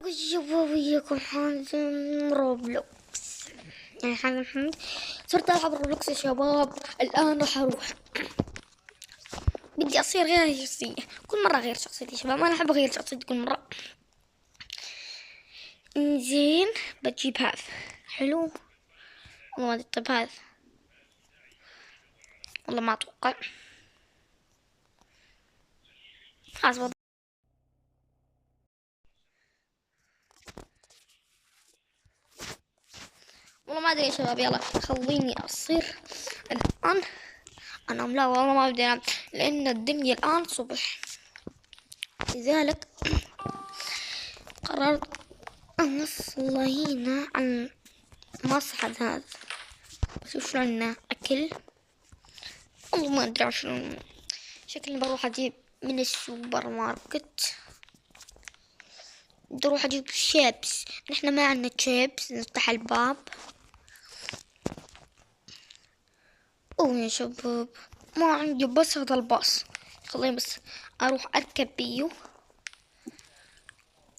والشباب وياكم حازم روبلوكس. يعني حازم حمد صرت ألعب روبلوكس يا شباب. الآن راح أروح بدي أصير غير شخصية كل مرة، غير شخصية يا شباب. أنا أحب أغير شخصيتي كل مرة. إنزين بجيب هذا حلو. والله ما أدري. طيب هذا والله ما أتوقع. خلاص والله ما أدري يا شباب. يلا خليني أصير الآن أنام. لا والله ما بدي أنام لأن الدنيا الآن صبح، لذلك قررت أن أصل هنا عن مصعد هذا. شوف لنا أكل. والله ما أدري شنو. شكلي بروح أجيب من السوبر ماركت. بدي أروح أجيب شيبس. نحنا ما عندنا شيبس. نفتح الباب. أوه يا شباب ما عندي بس هذا الباص. خليني بس أروح أركب بيو.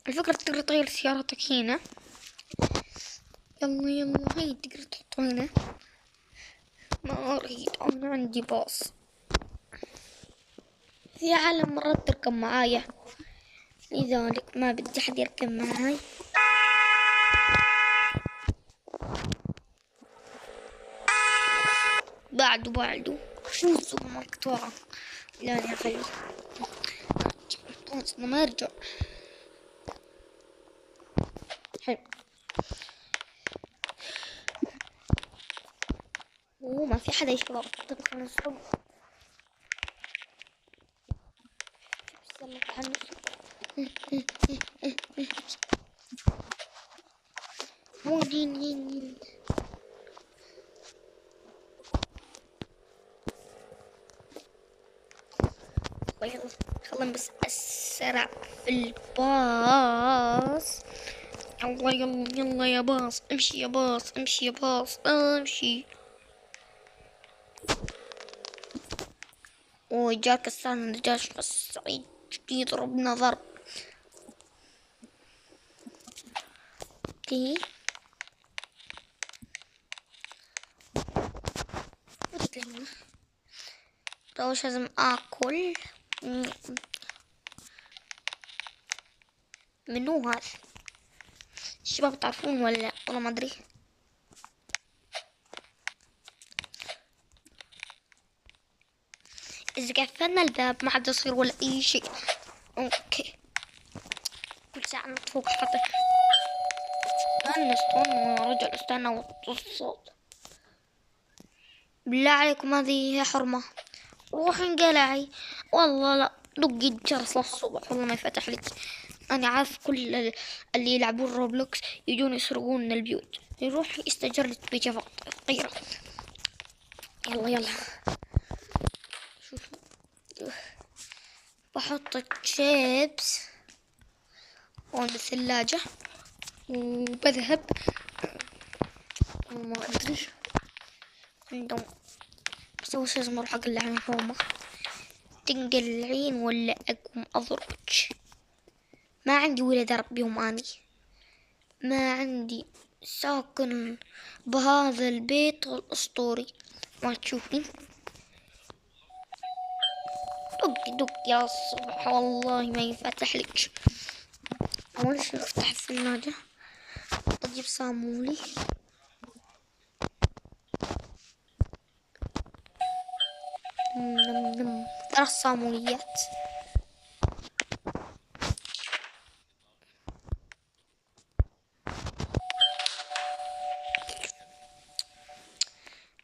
الفكرة تقدر تغير سيارتك هنا. يلا يلا هاي تقدر تحطه هنا. ما أريد، أنا عندي باص. في عالم مرات تركب معايا، لذلك ما بدي حد يركب معاي. بعده شو السوبر ماركت ورا. لا يا خلي خلاص ما يرجع. حلو. ما في حدا يا شباب. طيب خلينا نسحب. يلا تحمس. مودين يلا خلينا بس أسرع في الباص. يلا يلا يلا يا باص امشي يا باص امشي يا باص امشي. جاك السان دجاج السعيد يضربنا ضرب. اوكي روش لازم اكل. منو هذا الشباب تعرفون ولا لا؟ والله ما ادري. اذا قفلنا الباب ما حد يصير ولا اي شيء. اوكي كل ساعة نطفوك حتى. استنى يا رجل استنى وطي الصوت. بالله عليكم هذه هي حرمة. روح انقلعي. والله لا دقي الجرس للصبح والله ما يفتح لك. انا عارف كل اللي يلعبون روبلوكس يجون يسرقون من البيوت. يروح يستجر لك بيجا فقيرة. يلا يلا شوف بحط الشيبس هون بالثلاجة وبذهب. ما ادري عندهم بسوي شي لازم اروح اقلع عن هومة. تنقلعين ولا اقوم اضربك؟ ما عندي ولد اربيهم اني. ما عندي. ساكن بهذا البيت الاسطوري ما تشوفين. دق يا الصبح والله ما ينفتح لك. اول شي افتح الثلاجة اجيب صامولي. نم 3 صاموليات.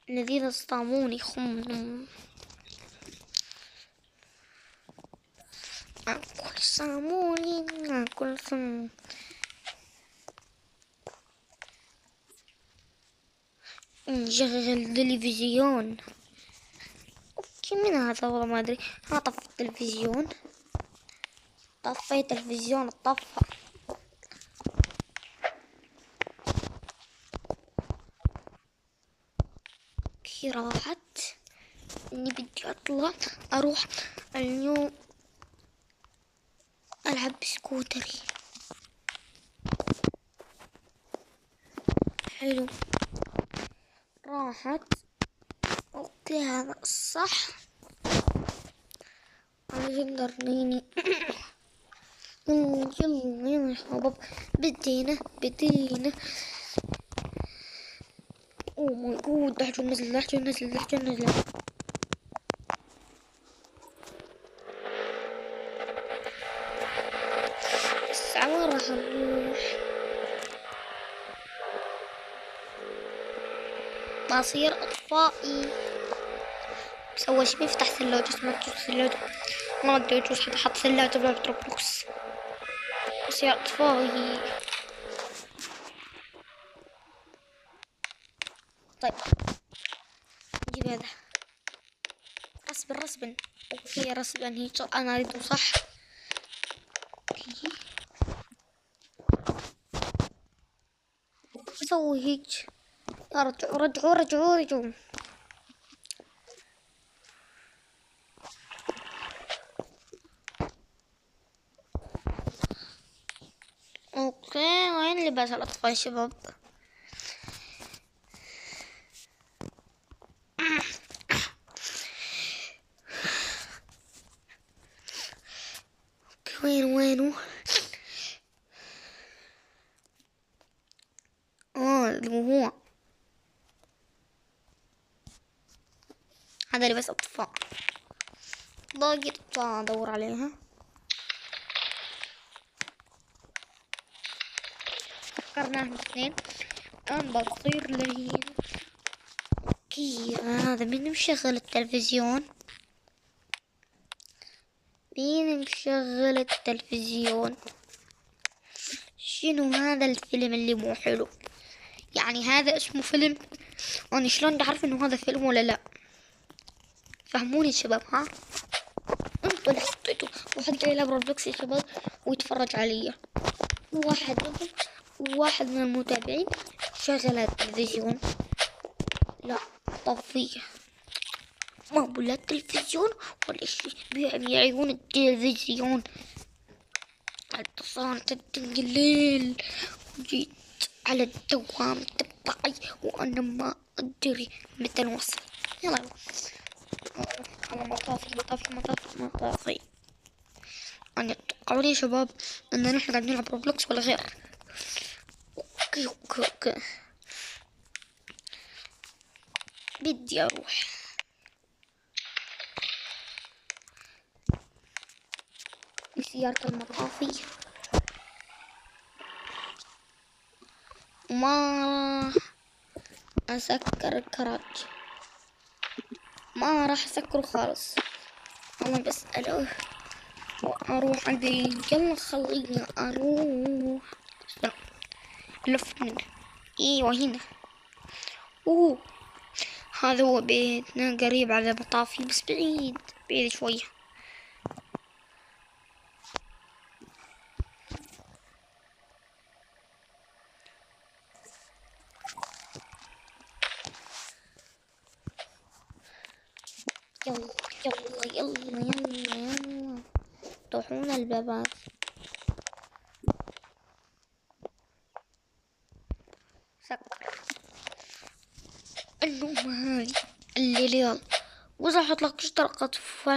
الذين اصطاموني خم. أكل صاموني أكل صم. نشغل تلفزيون. اوكي من هذا والله ما ادري. انا طفيت التلفزيون. طفيت التلفزيون الطفى. اوكي راحت. اني بدي اطلع اروح اليوم العب بسكوتري. حلو، راحت. اوكي هذا الصح. نقدر نيني. يلا يا شباب، بدينا. اوه ماي جود، لحجة نزل. الساعة وين راح نروح؟ مصير اطفائي. سوى شي بيفتح ثلاجة، ما تجوز ثلاجة، ما ادري يجوز حدا حط ثلاجة بلعبة روبلوكس. مصير اطفائي. طيب نجيب هذا رسبن. اوكي رسبن هيك انا اريده صح. بسوي هيك. رجعوا. اوكي وين لباس الاطفال يا شباب؟ اوكي وينه؟ هو هذا لباس اطفال. ضاقت ادور عليها. فكرناهم اثنين. الان بصير لين. اوكي هذا مين مشغل التلفزيون؟ شنو هذا الفيلم اللي مو حلو؟ يعني هذا اسمه فيلم؟ انا شلون عارف انه هذا فيلم ولا لا؟ فهموني شباب. ها انتوا اللي حطيتوا واحد جاي يلعب روبلوكس يا شباب ويتفرج علي. واحد من المتابعين شغل التلفزيون. لا طفيه. ما بلا التلفزيون ولا شي، بيعيون التلفزيون. اتصلت الليل وجيت على الدوام تبعي وانا ما ادري متى نوصل. يلا على مطافي. أنا توقعوا لي يا شباب ان نحن قاعدين نلعب روبلوكس ولا غير. اوكي بدي اروح. بسيارة المطافي ما اسكر الكراج، ما راح اسكره خالص. انا بسأله واروح عندي. يلا خليني اروح. لف منه. ايوه هنا. اوه هذا هو بيتنا، قريب على مطافي بس بعيد شوية. يلا طوحونا البابات. سكر النوم هاي الليل. يلا وإذا حط لك اشتركت في